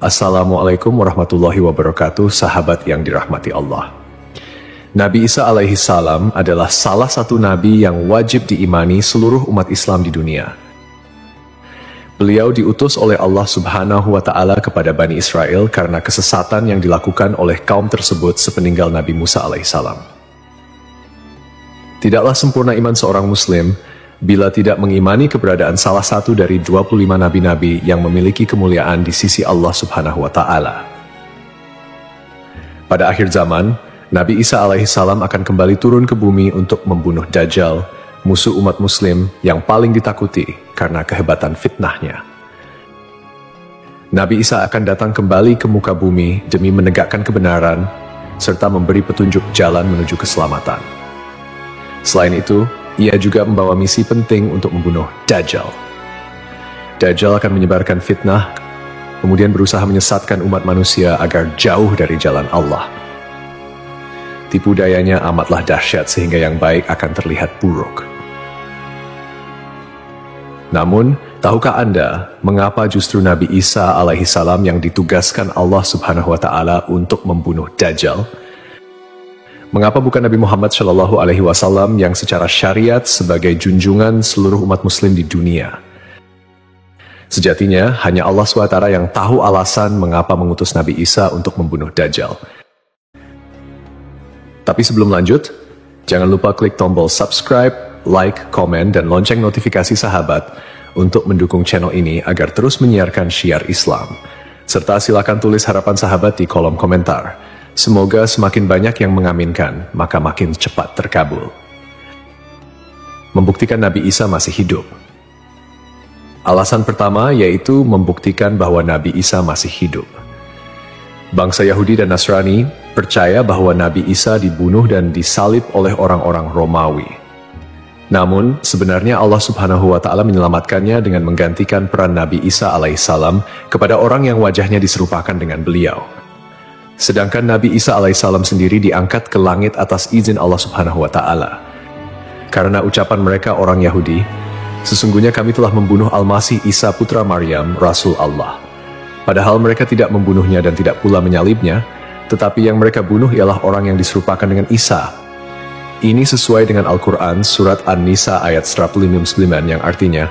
Assalamualaikum warahmatullahi wabarakatuh, sahabat yang dirahmati Allah. Nabi Isa alaihi salam adalah salah satu nabi yang wajib diimani seluruh umat Islam di dunia. Beliau diutus oleh Allah Subhanahu wa Ta'ala kepada Bani Israel karena kesesatan yang dilakukan oleh kaum tersebut sepeninggal Nabi Musa alaihi salam. Tidaklah sempurna iman seorang Muslim bila tidak mengimani keberadaan salah satu dari 25 nabi-nabi yang memiliki kemuliaan di sisi Allah Subhanahu wa Ta'ala. Pada akhir zaman, Nabi Isa alaihi salam akan kembali turun ke bumi untuk membunuh Dajjal, musuh umat Muslim yang paling ditakuti karena kehebatan fitnahnya. Nabi Isa akan datang kembali ke muka bumi demi menegakkan kebenaran serta memberi petunjuk jalan menuju keselamatan. Selain itu, ia juga membawa misi penting untuk membunuh Dajjal. Dajjal akan menyebarkan fitnah, kemudian berusaha menyesatkan umat manusia agar jauh dari jalan Allah. Tipu dayanya amatlah dahsyat sehingga yang baik akan terlihat buruk. Namun, tahukah Anda mengapa justru Nabi Isa alaihi salam yang ditugaskan Allah Subhanahu wa Ta'ala untuk membunuh Dajjal? Mengapa bukan Nabi Muhammad Shallallahu Alaihi Wasallam yang secara syariat sebagai junjungan seluruh umat Muslim di dunia? Sejatinya, hanya Allah SWT yang tahu alasan mengapa mengutus Nabi Isa untuk membunuh Dajjal. Tapi sebelum lanjut, jangan lupa klik tombol subscribe, like, komen, dan lonceng notifikasi sahabat untuk mendukung channel ini agar terus menyiarkan syiar Islam. Serta silakan tulis harapan sahabat di kolom komentar. Semoga semakin banyak yang mengaminkan, maka makin cepat terkabul. Membuktikan Nabi Isa masih hidup. Alasan pertama yaitu membuktikan bahwa Nabi Isa masih hidup. Bangsa Yahudi dan Nasrani percaya bahwa Nabi Isa dibunuh dan disalib oleh orang-orang Romawi. Namun, sebenarnya Allah Subhanahu wa Ta'ala menyelamatkannya dengan menggantikan peran Nabi Isa alaihissalam kepada orang yang wajahnya diserupakan dengan beliau. Sedangkan Nabi Isa alaihissalam sendiri diangkat ke langit atas izin Allah Subhanahu wa Ta'ala. Karena ucapan mereka orang Yahudi, sesungguhnya kami telah membunuh Al-Masih Isa putra Maryam, Rasul Allah. Padahal mereka tidak membunuhnya dan tidak pula menyalibnya, tetapi yang mereka bunuh ialah orang yang diserupakan dengan Isa. Ini sesuai dengan Al-Quran surat An-Nisa ayat 159 yang artinya,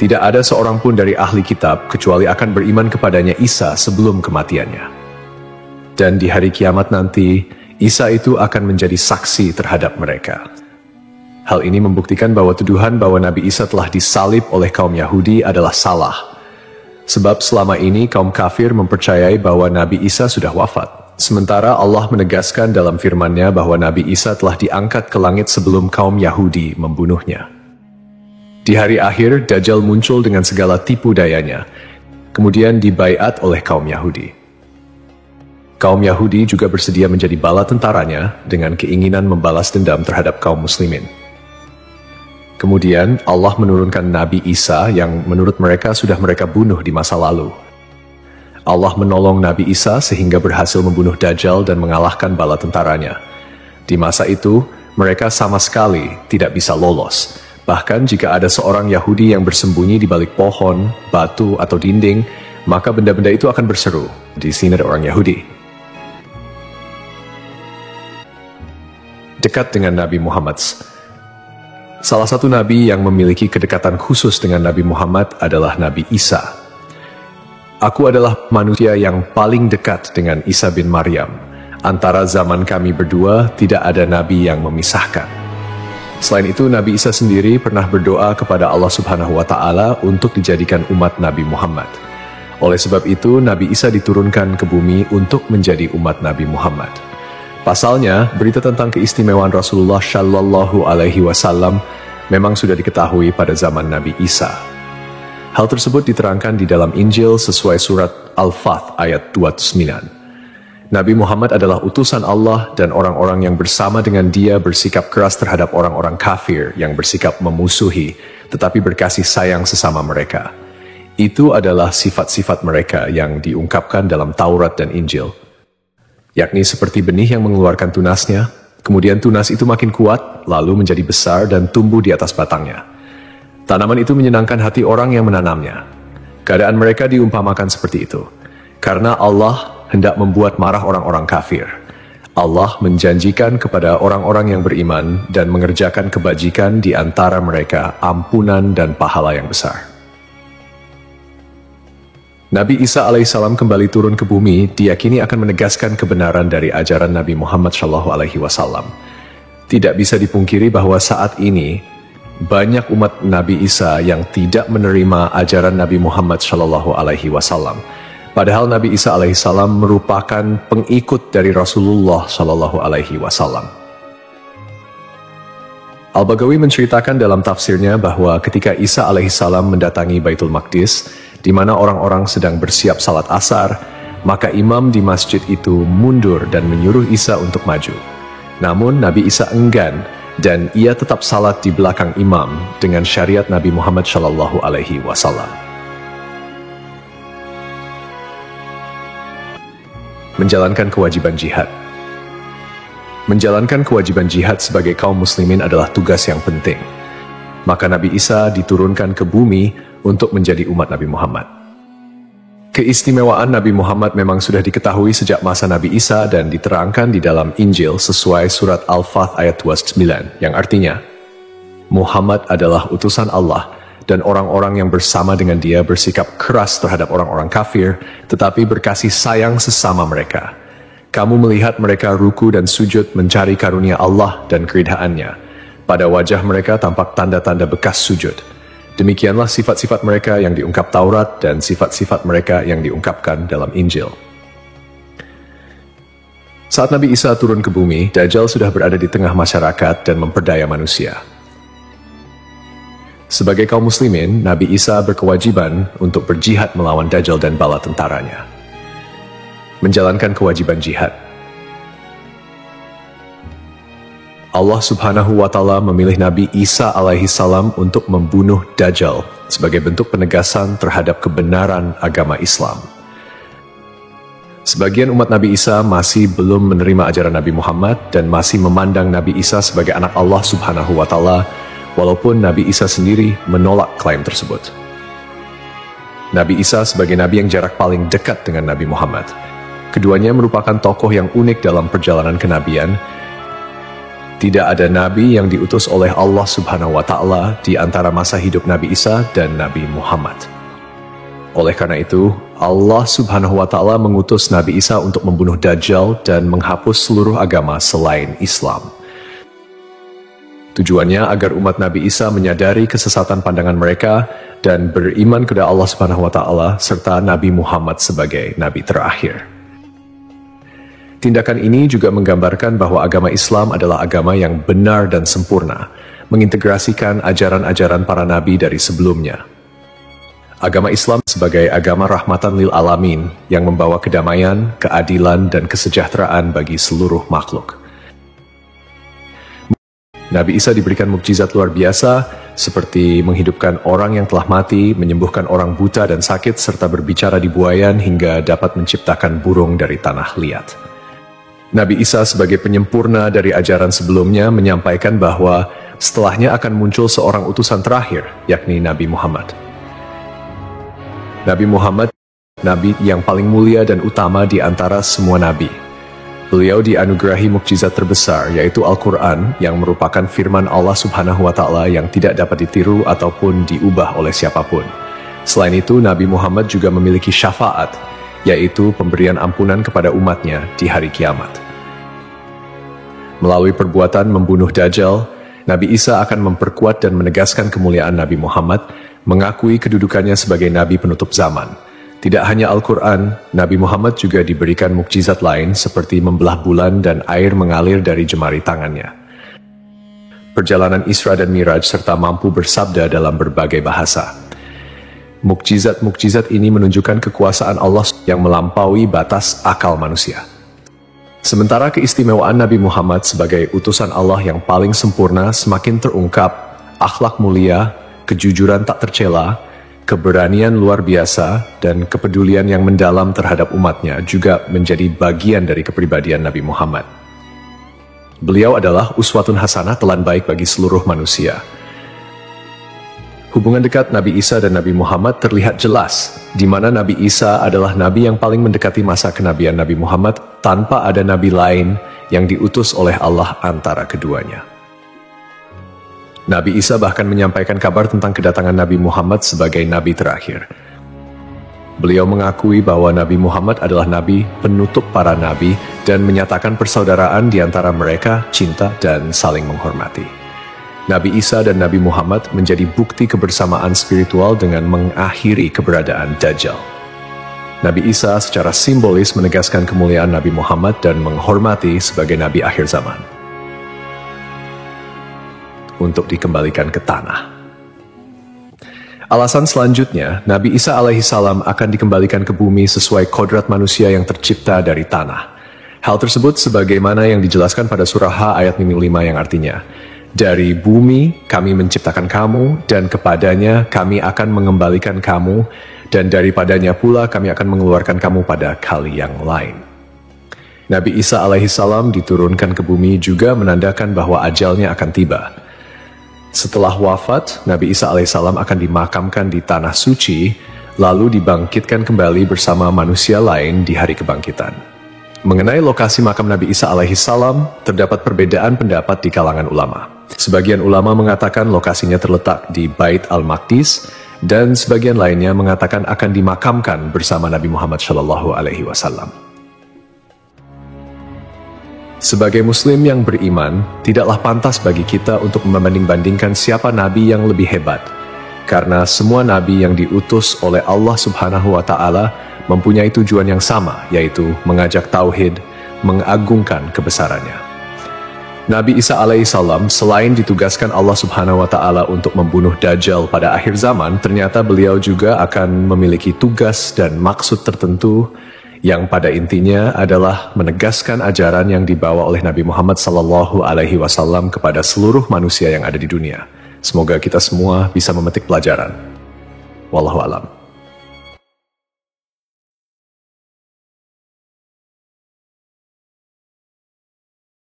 tidak ada seorang pun dari ahli kitab kecuali akan beriman kepadanya Isa sebelum kematiannya. Dan di hari kiamat nanti, Isa itu akan menjadi saksi terhadap mereka. Hal ini membuktikan bahwa tuduhan bahwa Nabi Isa telah disalib oleh kaum Yahudi adalah salah. Sebab selama ini kaum kafir mempercayai bahwa Nabi Isa sudah wafat. Sementara Allah menegaskan dalam firman-Nya bahwa Nabi Isa telah diangkat ke langit sebelum kaum Yahudi membunuhnya. Di hari akhir, Dajjal muncul dengan segala tipu dayanya, kemudian dibaiat oleh kaum Yahudi. Kaum Yahudi juga bersedia menjadi bala tentaranya dengan keinginan membalas dendam terhadap kaum muslimin. Kemudian Allah menurunkan Nabi Isa yang menurut mereka sudah mereka bunuh di masa lalu. Allah menolong Nabi Isa sehingga berhasil membunuh Dajjal dan mengalahkan bala tentaranya. Di masa itu, mereka sama sekali tidak bisa lolos. Bahkan jika ada seorang Yahudi yang bersembunyi di balik pohon, batu, atau dinding, maka benda-benda itu akan berseru, "Di sini ada orang Yahudi." Dekat dengan Nabi Muhammad. Salah satu nabi yang memiliki kedekatan khusus dengan Nabi Muhammad adalah Nabi Isa. Aku adalah manusia yang paling dekat dengan Isa bin Maryam. Antara zaman kami berdua tidak ada nabi yang memisahkan. Selain itu, Nabi Isa sendiri pernah berdoa kepada Allah Subhanahu wa Ta'ala untuk dijadikan umat Nabi Muhammad. Oleh sebab itu, Nabi Isa diturunkan ke bumi untuk menjadi umat Nabi Muhammad. Pasalnya, berita tentang keistimewaan Rasulullah Shallallahu Alaihi Wasallam memang sudah diketahui pada zaman Nabi Isa. Hal tersebut diterangkan di dalam Injil sesuai surat Al-Fath ayat 29. Nabi Muhammad adalah utusan Allah dan orang-orang yang bersama dengan dia bersikap keras terhadap orang-orang kafir yang bersikap memusuhi, tetapi berkasih sayang sesama mereka. Itu adalah sifat-sifat mereka yang diungkapkan dalam Taurat dan Injil. Yakni seperti benih yang mengeluarkan tunasnya, kemudian tunas itu makin kuat, lalu menjadi besar dan tumbuh di atas batangnya. Tanaman itu menyenangkan hati orang yang menanamnya. Keadaan mereka diumpamakan seperti itu. Karena Allah hendak membuat marah orang-orang kafir. Allah menjanjikan kepada orang-orang yang beriman dan mengerjakan kebajikan di antara mereka ampunan dan pahala yang besar. Nabi Isa alaihissalam kembali turun ke bumi diyakini akan menegaskan kebenaran dari ajaran Nabi Muhammad SAW. Tidak bisa dipungkiri bahwa saat ini banyak umat Nabi Isa yang tidak menerima ajaran Nabi Muhammad SAW. Padahal Nabi Isa alaihissalam merupakan pengikut dari Rasulullah SAW. Al-Baghawi menceritakan dalam tafsirnya bahwa ketika Isa alaihissalam mendatangi Baitul Maqdis, di mana orang-orang sedang bersiap salat asar, maka imam di masjid itu mundur dan menyuruh Isa untuk maju. Namun Nabi Isa enggan dan ia tetap salat di belakang imam dengan syariat Nabi Muhammad SAW. Menjalankan kewajiban jihad. Menjalankan kewajiban jihad sebagai kaum muslimin adalah tugas yang penting. Maka Nabi Isa diturunkan ke bumi untuk menjadi umat Nabi Muhammad. Keistimewaan Nabi Muhammad memang sudah diketahui sejak masa Nabi Isa dan diterangkan di dalam Injil sesuai surat Al-Fath ayat 29, yang artinya, Muhammad adalah utusan Allah dan orang-orang yang bersama dengan dia bersikap keras terhadap orang-orang kafir, tetapi berkasih sayang sesama mereka. Kamu melihat mereka ruku dan sujud mencari karunia Allah dan keridhaannya. Pada wajah mereka tampak tanda-tanda bekas sujud. Demikianlah sifat-sifat mereka yang diungkap Taurat dan sifat-sifat mereka yang diungkapkan dalam Injil. Saat Nabi Isa turun ke bumi, Dajjal sudah berada di tengah masyarakat dan memperdaya manusia. Sebagai kaum muslimin, Nabi Isa berkewajiban untuk berjihad melawan Dajjal dan bala tentaranya. Menjalankan kewajiban jihad. Allah Subhanahu wa Ta'ala memilih Nabi Isa alaihissalam untuk membunuh Dajjal sebagai bentuk penegasan terhadap kebenaran agama Islam. Sebagian umat Nabi Isa masih belum menerima ajaran Nabi Muhammad dan masih memandang Nabi Isa sebagai anak Allah Subhanahu wa Ta'ala, walaupun Nabi Isa sendiri menolak klaim tersebut. Nabi Isa sebagai nabi yang jarak paling dekat dengan Nabi Muhammad. Keduanya merupakan tokoh yang unik dalam perjalanan kenabian. Tidak ada nabi yang diutus oleh Allah Subhanahu wa Ta'ala di antara masa hidup Nabi Isa dan Nabi Muhammad. Oleh karena itu, Allah Subhanahu wa Ta'ala mengutus Nabi Isa untuk membunuh Dajjal dan menghapus seluruh agama selain Islam. Tujuannya agar umat Nabi Isa menyadari kesesatan pandangan mereka dan beriman kepada Allah Subhanahu wa Ta'ala serta Nabi Muhammad sebagai nabi terakhir. Tindakan ini juga menggambarkan bahwa agama Islam adalah agama yang benar dan sempurna, mengintegrasikan ajaran-ajaran para nabi dari sebelumnya. Agama Islam sebagai agama rahmatan lil alamin yang membawa kedamaian, keadilan, dan kesejahteraan bagi seluruh makhluk. Nabi Isa diberikan mukjizat luar biasa seperti menghidupkan orang yang telah mati, menyembuhkan orang buta dan sakit, serta berbicara di buayan hingga dapat menciptakan burung dari tanah liat. Nabi Isa sebagai penyempurna dari ajaran sebelumnya menyampaikan bahwa setelahnya akan muncul seorang utusan terakhir, yakni Nabi Muhammad. Nabi Muhammad, nabi yang paling mulia dan utama di antara semua nabi. Beliau dianugerahi mukjizat terbesar, yaitu Al-Quran, yang merupakan firman Allah Subhanahu wa Ta'ala yang tidak dapat ditiru ataupun diubah oleh siapapun. Selain itu, Nabi Muhammad juga memiliki syafaat, yaitu pemberian ampunan kepada umatnya di hari kiamat. Melalui perbuatan membunuh Dajjal, Nabi Isa akan memperkuat dan menegaskan kemuliaan Nabi Muhammad, mengakui kedudukannya sebagai nabi penutup zaman. Tidak hanya Al-Quran, Nabi Muhammad juga diberikan mukjizat lain seperti membelah bulan dan air mengalir dari jemari tangannya. Perjalanan Isra dan Miraj serta mampu bersabda dalam berbagai bahasa. Mukjizat-mukjizat ini menunjukkan kekuasaan Allah yang melampaui batas akal manusia. Sementara keistimewaan Nabi Muhammad sebagai utusan Allah yang paling sempurna semakin terungkap, akhlak mulia, kejujuran tak tercela, keberanian luar biasa, dan kepedulian yang mendalam terhadap umatnya juga menjadi bagian dari kepribadian Nabi Muhammad. Beliau adalah uswatun hasanah, telan baik bagi seluruh manusia. Hubungan dekat Nabi Isa dan Nabi Muhammad terlihat jelas, di mana Nabi Isa adalah nabi yang paling mendekati masa kenabian Nabi Muhammad tanpa ada nabi lain yang diutus oleh Allah antara keduanya. Nabi Isa bahkan menyampaikan kabar tentang kedatangan Nabi Muhammad sebagai nabi terakhir. Beliau mengakui bahwa Nabi Muhammad adalah nabi penutup para nabi dan menyatakan persaudaraan di antara mereka, cinta dan saling menghormati. Nabi Isa dan Nabi Muhammad menjadi bukti kebersamaan spiritual dengan mengakhiri keberadaan Dajjal. Nabi Isa secara simbolis menegaskan kemuliaan Nabi Muhammad dan menghormati sebagai nabi akhir zaman. Untuk dikembalikan ke tanah. Alasan selanjutnya, Nabi Isa alaihissalam akan dikembalikan ke bumi sesuai kodrat manusia yang tercipta dari tanah. Hal tersebut sebagaimana yang dijelaskan pada surah H ayat 5 yang artinya, dari bumi kami menciptakan kamu, dan kepadanya kami akan mengembalikan kamu, dan daripadanya pula kami akan mengeluarkan kamu pada kali yang lain. Nabi Isa alaihissalam diturunkan ke bumi juga menandakan bahwa ajalnya akan tiba. Setelah wafat, Nabi Isa alaihissalam akan dimakamkan di tanah suci, lalu dibangkitkan kembali bersama manusia lain di hari kebangkitan. Mengenai lokasi makam Nabi Isa alaihissalam, terdapat perbedaan pendapat di kalangan ulama. Sebagian ulama mengatakan lokasinya terletak di Bait al-Maqdis, dan sebagian lainnya mengatakan akan dimakamkan bersama Nabi Muhammad SAW. Sebagai muslim yang beriman, tidaklah pantas bagi kita untuk membanding-bandingkan siapa nabi yang lebih hebat, karena semua nabi yang diutus oleh Allah Subhanahu wa Ta'ala mempunyai tujuan yang sama, yaitu mengajak tauhid, mengagungkan kebesarannya. Nabi Isa alaihissalam selain ditugaskan Allah Subhanahu wa Ta'ala untuk membunuh Dajjal pada akhir zaman, ternyata beliau juga akan memiliki tugas dan maksud tertentu yang pada intinya adalah menegaskan ajaran yang dibawa oleh Nabi Muhammad SAW kepada seluruh manusia yang ada di dunia. Semoga kita semua bisa memetik pelajaran. Wallahu a'lam.